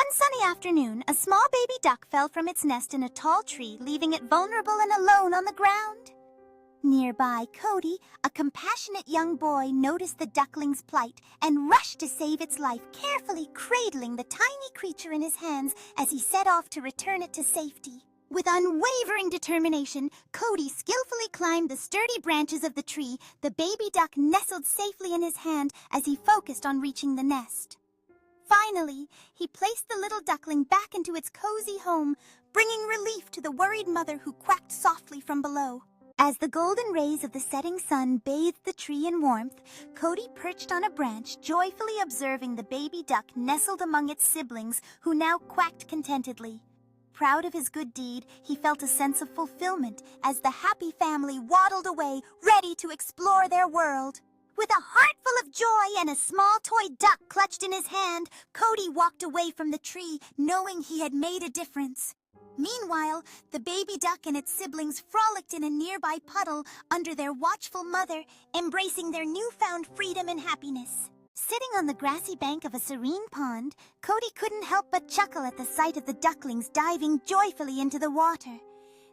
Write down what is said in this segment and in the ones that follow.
One sunny afternoon, a small baby duck fell from its nest in a tall tree, leaving it vulnerable and alone on the ground. Nearby, Cody, a compassionate young boy, noticed the duckling's plight and rushed to save its life, carefully cradling the tiny creature in his hands as he set off to return it to safety. With unwavering determination, Cody skillfully climbed the sturdy branches of the tree, the baby duck nestled safely in his hand as he focused on reaching the nest. Finally, he placed the little duckling back into its cozy home, bringing relief to the worried mother who quacked softly from below. As the golden rays of the setting sun bathed the tree in warmth, Cody perched on a branch, joyfully observing the baby duck nestled among its siblings, who now quacked contentedly. Proud of his good deed, he felt a sense of fulfillment as the happy family waddled away, ready to explore their world. With a heart full of joy and a small toy duck clutched in his hand, Cody walked away from the tree, knowing he had made a difference. Meanwhile, the baby duck and its siblings frolicked in a nearby puddle under their watchful mother, embracing their newfound freedom and happiness. Sitting on the grassy bank of a serene pond, Cody couldn't help but chuckle at the sight of the ducklings diving joyfully into the water.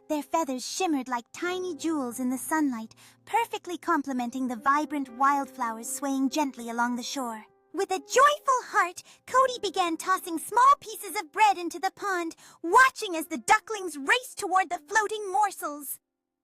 Their feathers shimmered like tiny jewels in the sunlight, perfectly complementing the vibrant wildflowers swaying gently along the shore. With a joyful heart, Cody began tossing small pieces of bread into the pond, watching as the ducklings raced toward the floating morsels.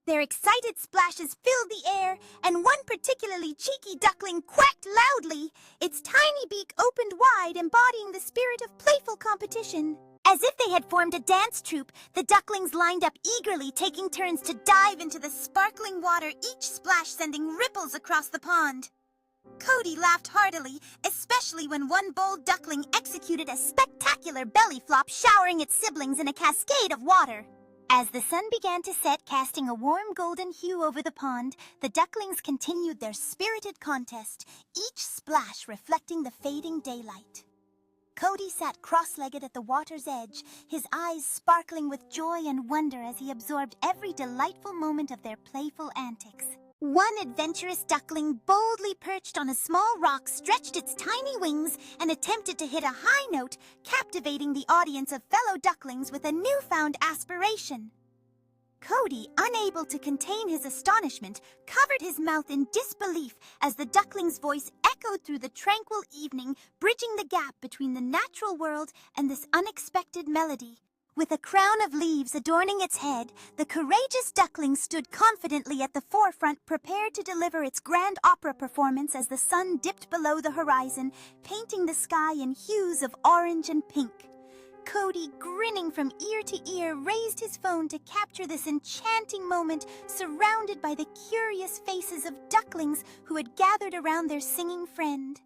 Their excited splashes filled the air, and one particularly cheeky duckling quacked loudly, its tiny beak opened wide, embodying the spirit of playful competition. As if they had formed a dance troupe, the ducklings lined up eagerly, taking turns to dive into the sparkling water, each splash sending ripples across the pond. Cody laughed heartily, especially when one bold duckling executed a spectacular belly flop, showering its siblings in a cascade of water. As the sun began to set, casting a warm golden hue over the pond, the ducklings continued their spirited contest, each splash reflecting the fading daylight. Cody sat cross-legged at the water's edge, his eyes sparkling with joy and wonder as he absorbed every delightful moment of their playful antics. One adventurous duckling boldly perched on a small rock, stretched its tiny wings, and attempted to hit a high note, captivating the audience of fellow ducklings with a newfound aspiration. Cody, unable to contain his astonishment, covered his mouth in disbelief as the duckling's voice echoed through the tranquil evening, bridging the gap between the natural world and this unexpected melody. With a crown of leaves adorning its head, the courageous duckling stood confidently at the forefront, prepared to deliver its grand opera performance as the sun dipped below the horizon, painting the sky in hues of orange and pink. Cody, grinning from ear to ear, raised his phone to capture this enchanting moment, surrounded by the curious faces of ducklings who had gathered around their singing friend.